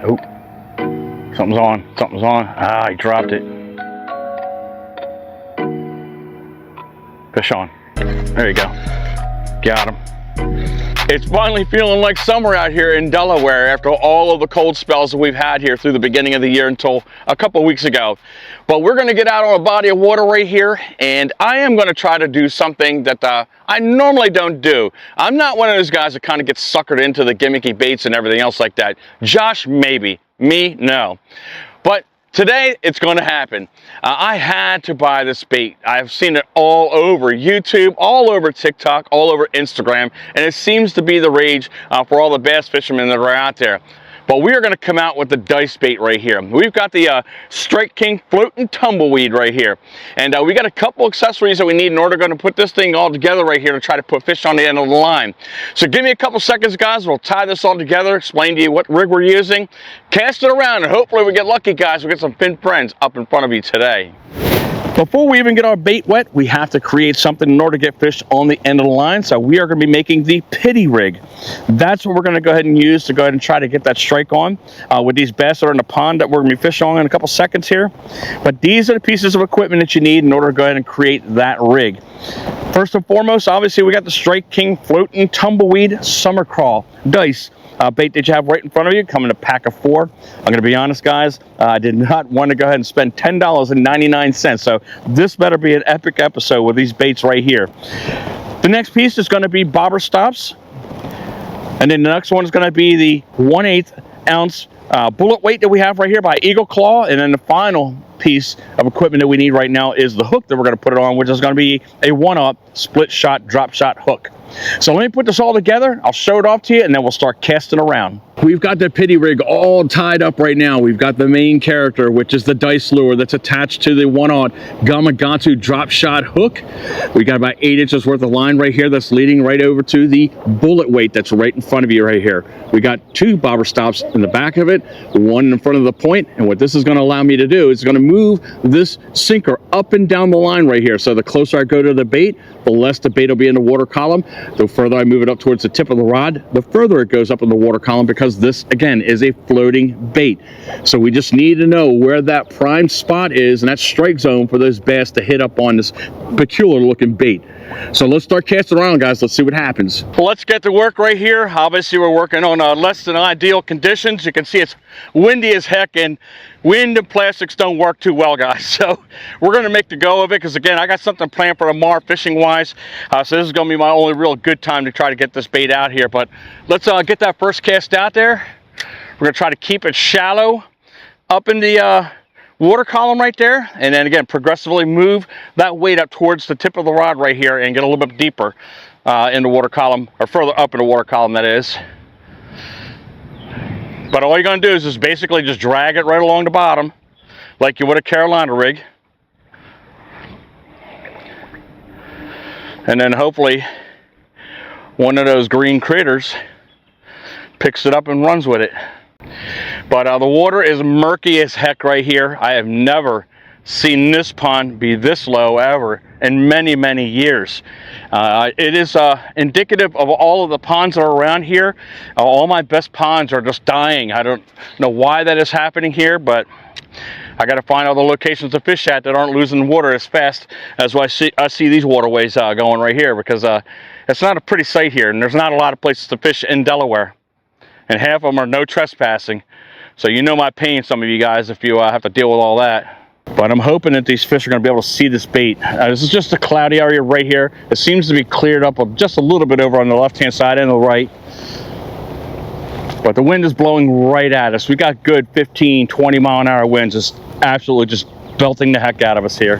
Oh, something's on. Something's on. Ah, he dropped it. Fish on. There you go. Got him. It's finally feeling like summer out here in Delaware after all of the cold spells that we've had here through the beginning of the year until a couple of weeks ago. But we're going to get out on a body of water right here, and I am going to try to do something that I normally don't do. I'm not one of those guys that kind of gets suckered into the gimmicky baits and everything else like that. Josh, maybe. Me, no. But today, it's going to happen. I had to buy this bait. I've seen it all over YouTube, all over TikTok, all over Instagram, and it seems to be the rage for all the bass fishermen that are out there. But we are going to come out with the dice bait right here. We've got the Strike King floating tumbleweed right here. And we got a couple accessories that we need in order to put this thing all together right here to try to put fish on the end of the line. So give me a couple seconds, guys. We'll tie this all together, explain to you what rig we're using, cast it around, and hopefully we get lucky, guys. We'll get some fin friends up in front of you today. Before we even get our bait wet, we have to create something in order to get fish on the end of the line. So we are going to be making the pity rig. That's what we're going to go ahead and use to go ahead and try to get that strike on with these bass that are in the pond that we're going to be fishing on in a couple seconds here. But these are the pieces of equipment that you need in order to go ahead and create that rig. First and foremost, obviously, we got the Strike King floating tumbleweed summer crawl dice. Bait that you have right in front of you, come in a pack of 4. I'm going to be honest, guys, I did not want to go ahead and spend $10.99, so this better be an epic episode with these baits right here. The next piece is going to be bobber stops, and then the next one is going to be the 1/8 ounce bullet weight that we have right here by Eagle Claw, and then the final piece of equipment that we need right now is the hook that we're going to put it on, which is going to be a 1-aught split shot drop shot hook. So let me put this all together. I'll show it off to you, and then we'll start casting around. We've got the pity rig all tied up right now. We've got the main character, which is the dice lure that's attached to the 1/aught Gamakatsu drop shot hook. We got about 8 inches worth of line right here that's leading right over to the bullet weight that's right in front of you right here. We got 2 bobber stops in the back of it, 1 in front of the point, and what this is going to allow me to do is going to move this sinker up and down the line right here. So the closer I go to the bait, the less the bait will be in the water column. The further I move it up towards the tip of the rod, the further it goes up in the water column, because this, again, is a floating bait. So we just need to know where that prime spot is and that strike zone for those bass to hit up on this peculiar looking bait. So let's start casting around, guys. Let's see what happens. Well, let's get to work right here. Obviously, we're working on less than ideal conditions. You can see it's windy as heck, and wind and plastics don't work too well, guys. So we're going to make the go of it, because, again, I got something planned for tomorrow fishing-wise. So this is going to be my only real good time to try to get this bait out here. But let's get that first cast out there. We're going to try to keep it shallow up in the water column right there, and then again progressively move that weight up towards the tip of the rod right here and get a little bit deeper in the water column, or further up in the water column, that is. But all you're going to do is just basically just drag it right along the bottom like you would a Carolina rig, and then hopefully one of those green critters picks it up and runs with it. But the water is murky as heck right here. I have never seen this pond be this low ever in many, many years. It is indicative of all of the ponds that are around here. All my best ponds are just dying. I don't know why that is happening here, but I got to find all the locations to fish at that aren't losing water as fast as I see these waterways going right here, because it's not a pretty sight here, and there's not a lot of places to fish in Delaware. And half of them are no trespassing. So you know my pain, some of you guys, if you have to deal with all that. But I'm hoping that these fish are going to be able to see this bait. This is just a cloudy area right here. It seems to be cleared up just a little bit over on the left-hand side and the right. But the wind is blowing right at us. We got good 15, 20 mile an hour winds, just absolutely just belting the heck out of us here.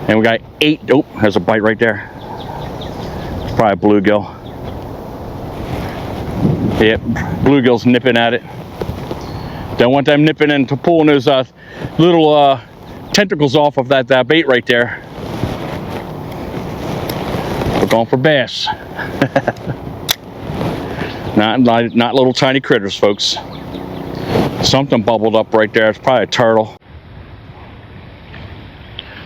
And we got 8, oh, there's a bite right there. Probably a bluegill. Yep, bluegill's nipping at it. Don't want them nipping into pulling those little tentacles off of that bait right there. We're going for bass. not little tiny critters, folks. Something bubbled up right there. It's probably a turtle.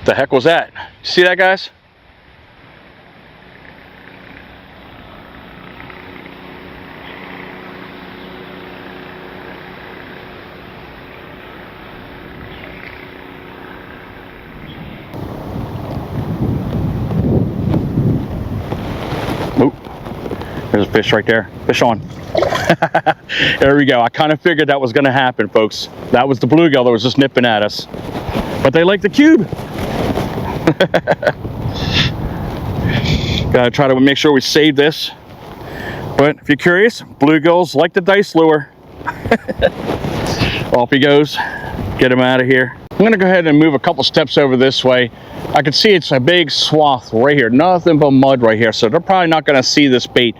The heck was that? See that, guys? There's a fish right there. Fish on. There we go. I kind of figured that was going to happen, folks. That was the bluegill that was just nipping at us. But they like the cube. Gotta try to make sure we save this. But if you're curious, bluegills like the dice lure. Off he goes. Get him out of here. I'm gonna go ahead and move a couple steps over this way. I can see it's a big swath right here, nothing but mud right here, so they're probably not gonna see this bait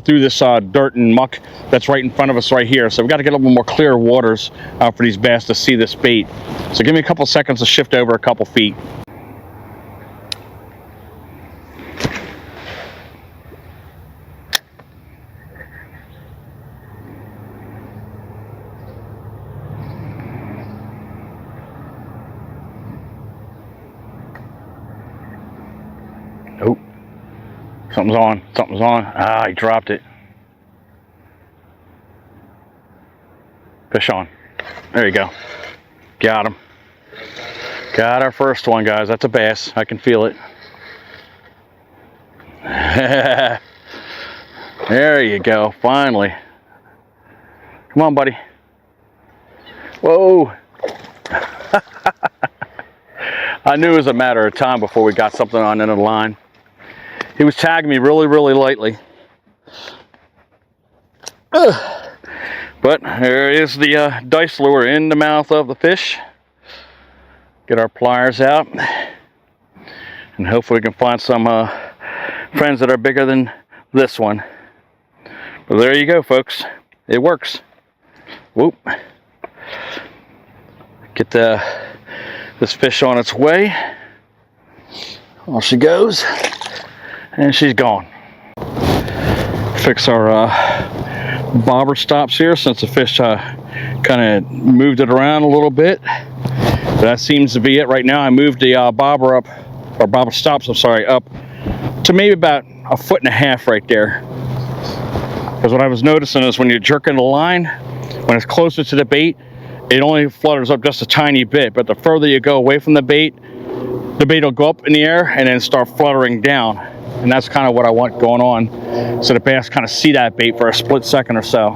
through this dirt and muck that's right in front of us right here. So we've got to get a little more clear waters for these bass to see this bait. So give me a couple seconds to shift over a couple feet. Oh, something's on, something's on. Ah, he dropped it. Fish on. There you go. Got him. Got our first one, guys. That's a bass. I can feel it. There you go, finally. Come on, buddy. Whoa. I knew it was a matter of time before we got something on the end of the line. He was tagging me really, really lightly. But there is the dice lure in the mouth of the fish. Get our pliers out. And hopefully we can find some friends that are bigger than this one. But there you go, folks. It works. Whoop. Get this fish on its way. Off she goes. And she's gone. Fix our bobber stops here since the fish kind of moved it around a little bit. But that seems to be it right now. I moved the bobber up, or bobber stops, I'm sorry, up to maybe about 1.5 feet right there. Because what I was noticing is when you're jerking the line, when it's closer to the bait, it only flutters up just a tiny bit. But the further you go away from the bait will go up in the air and then start fluttering down. And that's kind of what I want going on, so the bass kind of see that bait for a split second or so.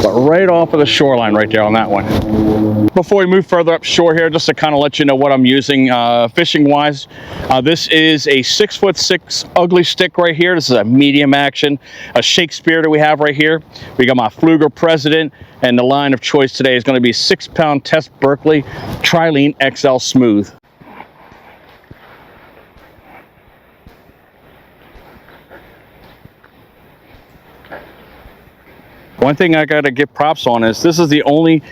But right off of the shoreline right there on that one. Before we move further up shore here, just to kind of let you know what I'm using fishing wise. This is a 6'6" ugly stick right here. This is a medium action, a Shakespeare that we have right here. We got my Fluger President, and the line of choice today is going to be 6-pound Test Berkeley Trilene XL Smooth. One thing I got to give props on is this is the only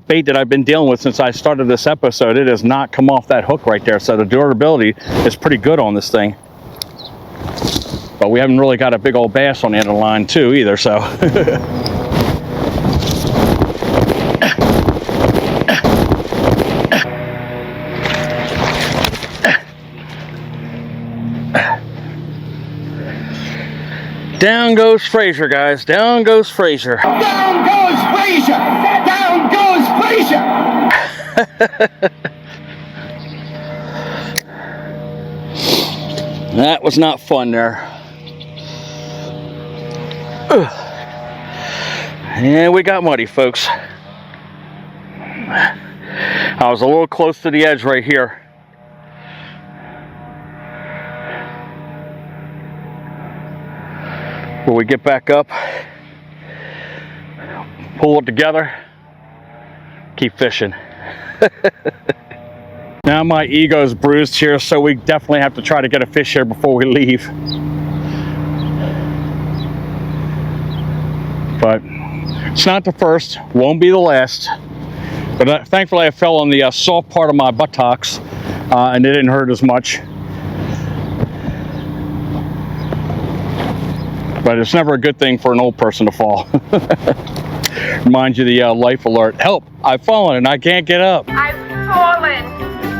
bait that I've been dealing with since I started this episode. It has not come off that hook right there, so the durability is pretty good on this thing. But we haven't really got a big old bass on the end of the line too either, so. Down goes Fraser, guys. Down goes Fraser. Down goes Fraser! Down goes Fraser! That was not fun there. And we got muddy, folks. I was a little close to the edge right here. When we get back up, pull it together, keep fishing. Now my ego's bruised here, so we definitely have to try to get a fish here before we leave. But it's not the first, won't be the last. But thankfully I fell on the soft part of my buttocks and it didn't hurt as much. But it's never a good thing for an old person to fall. Reminds you the life alert. Help, I've fallen and I can't get up. I've fallen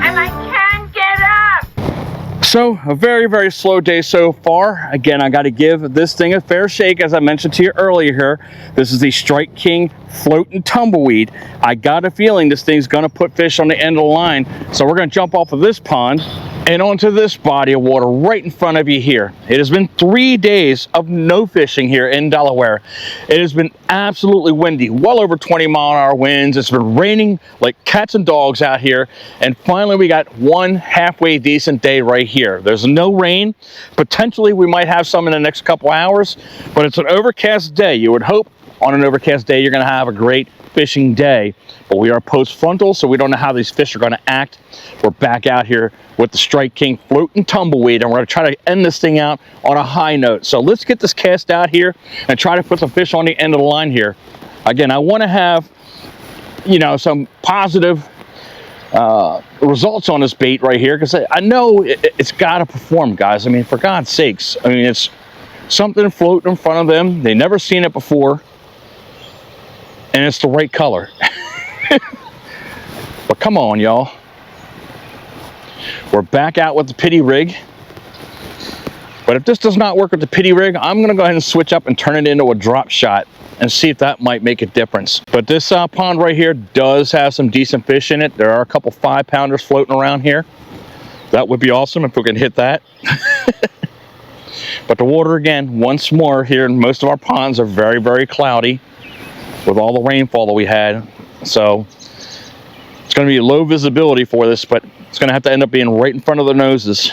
and I can't get up. So a very, very slow day so far. Again, I got to give this thing a fair shake. As I mentioned to you earlier here, this is the Strike King Floating Tumbleweed. I got a feeling this thing's going to put fish on the end of the line. So we're going to jump off of this pond And onto this body of water right in front of you here. It has been 3 days of no fishing here in Delaware. It has been absolutely windy, well over 20-mile-an-hour winds. It's been raining like cats and dogs out here. And finally, we got one halfway decent day right here. There's no rain. Potentially, we might have some in the next couple hours, but it's an overcast day. You would hope on an overcast day, you're going to have a great fishing day. But we are post-frontal, so we don't know how these fish are going to act. We're back out here with the Strike King floating tumbleweed, and we're going to try to end this thing out on a high note. So let's get this cast out here and try to put some fish on the end of the line here. Again, I want to have, you know, some positive results on this bait right here, because I know it's got to perform, guys. I mean, for God's sakes. I mean, it's something floating in front of them. They've never seen it before, and it's the right color. But come on, y'all. We're back out with the pity rig. But if this does not work with the pity rig, I'm going to go ahead and switch up and turn it into a drop shot and see if that might make a difference. But this pond right here does have some decent fish in it. There are a couple 5-pounders floating around here. That would be awesome if we can hit that. But the water, again, once more here in most of our ponds are very, very cloudy with all the rainfall that we had. So it's going to be low visibility for this, but it's going to have to end up being right in front of their noses.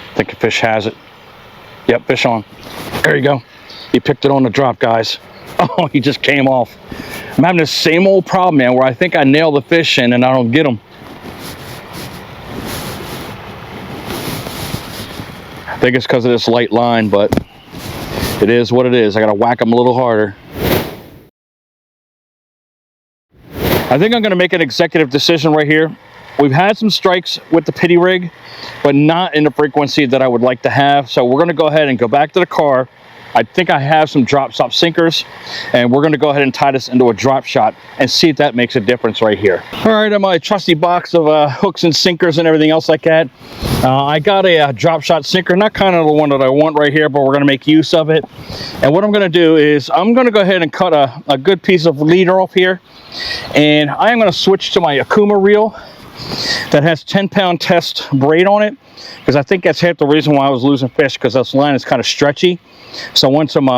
I think the fish has it. Yep, fish on. There you go. He picked it on the drop, guys. Oh, he just came off. I'm having the same old problem, man, where I think I nail the fish in and I don't get them. I think it's because of this light line, but it is what it is. I got to whack them a little harder. I think I'm going to make an executive decision right here. We've had some strikes with the pity rig, but not in the frequency that I would like to have. So we're going to go ahead and go back to the car. I think I have some drop stop sinkers, and we're going to go ahead and tie this into a drop shot and see if that makes a difference right here. All right, in my trusty box of hooks and sinkers and everything else like that, I got a drop shot sinker, not kind of the one that I want right here, but we're going to make use of it. And what I'm going to do is I'm going to go ahead and cut a good piece of leader off here, and I am going to switch to my Akuma reel that has 10-pound test braid on it, because I think that's half the reason why I was losing fish, because this line is kind of stretchy. So I want some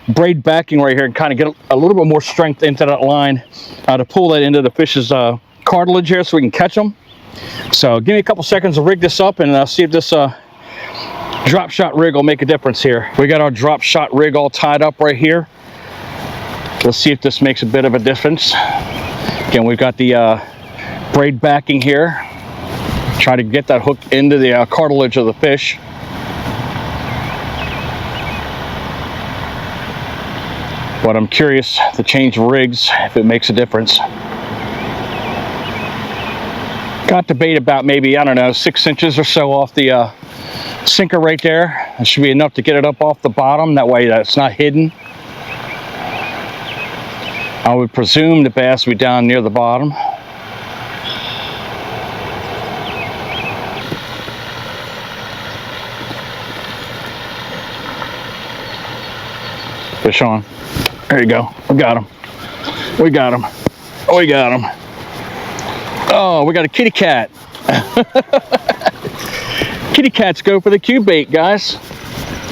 braid backing right here and kind of get a little bit more strength into that line to pull that into the fish's cartilage here so we can catch them. So give me a couple seconds to rig this up, and see if this drop shot rig will make a difference here. We got our drop shot rig all tied up right here. Let's see if this makes a bit of a difference. Again, we've got the braid backing here. Try to get that hook into the cartilage of the fish. But I'm curious to change rigs if it makes a difference. Got to bait about maybe, I don't know, 6 inches or so off the sinker right there. That should be enough to get it up off the bottom. That way it's not hidden. I would presume the bass will be down near the bottom. Fish on. There you go. We got him. We got him. We got him. Oh, we got a kitty cat. Kitty cats go for the cube bait, guys.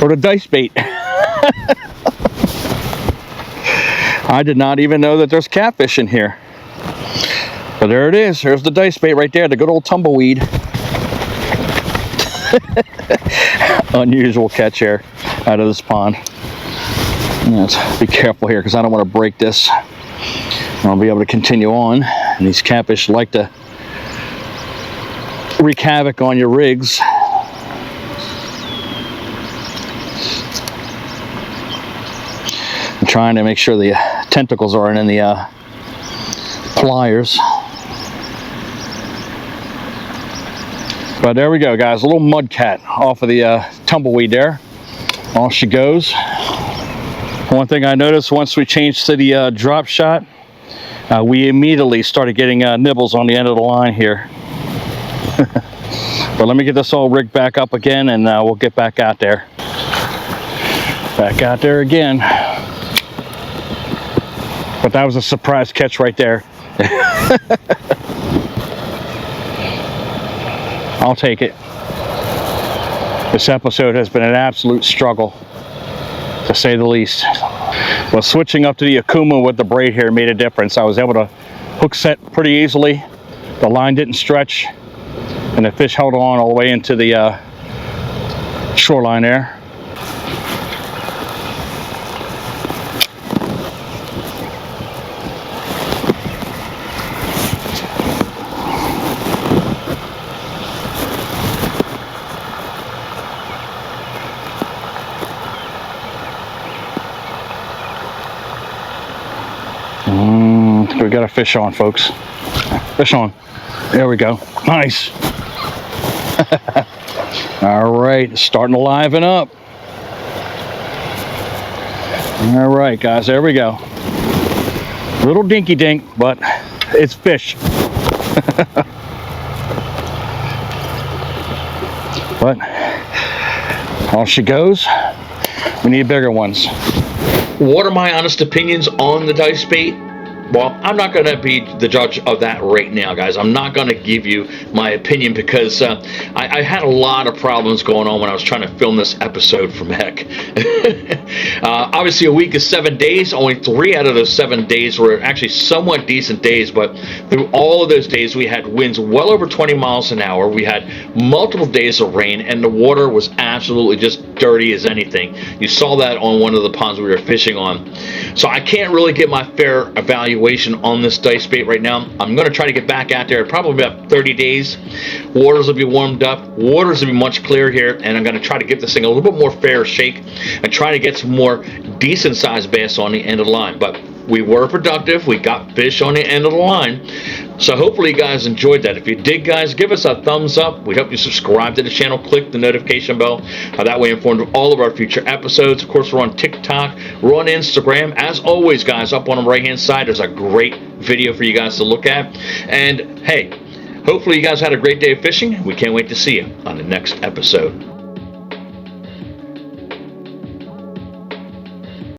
Or the dice bait. I did not even know that there's catfish in here. But there it is. There's the dice bait right there. The good old tumbleweed. Unusual catch here out of this pond. Let's be careful here because I don't want to break this. I'll be able to continue on. And these catfish like to wreak havoc on your rigs. I'm trying to make sure the tentacles aren't in the pliers. But there we go, guys. A little mud cat off of the tumbleweed there. Off she goes. One thing I noticed once we changed to the drop shot, we immediately started getting nibbles on the end of the line here. But let me get this all rigged back up again, and we'll get back out there. Back out there again. But that was a surprise catch right there. I'll take it. This episode has been an absolute struggle, to say the least. Well, switching up to the Akuma with the braid here made a difference. I was able to hook set pretty easily. The line didn't stretch, and the fish held on all the way into the shoreline there. We got a fish on, folks. Fish on. There we go. Nice. All right, it's starting to liven up. All right, guys, there we go. Little dinky dink, but it's fish. But off she goes. We need bigger ones. What are my honest opinions on the dice bait? Well, I'm not going to be the judge of that right now, guys. I'm not going to give you my opinion because I had a lot of problems going on when I was trying to film this episode from heck. Obviously, a week is 7 days. Only 3 out of those 7 days were actually somewhat decent days, but through all of those days, we had winds well over 20 miles an hour. We had multiple days of rain, and the water was absolutely just dirty as anything. You saw that on one of the ponds we were fishing on. So I can't really get my fair evaluation on this dice bait right now. I'm going to try to get back out there in probably about 30 days. Waters will be warmed up. Waters will be much clearer here, and I'm going to try to get this thing a little bit more fair shake and try to get some more decent sized bass on the end of the line. But we were productive. We got fish on the end of the line. So hopefully you guys enjoyed that. If you did, guys, give us a thumbs up. We hope you subscribe to the channel. Click the notification bell. That way you're informed of all of our future episodes. Of course, we're on TikTok. We're on Instagram. As always, guys, up on the right-hand side, there's a great video for you guys to look at. And, hey, hopefully you guys had a great day of fishing. We can't wait to see you on the next episode.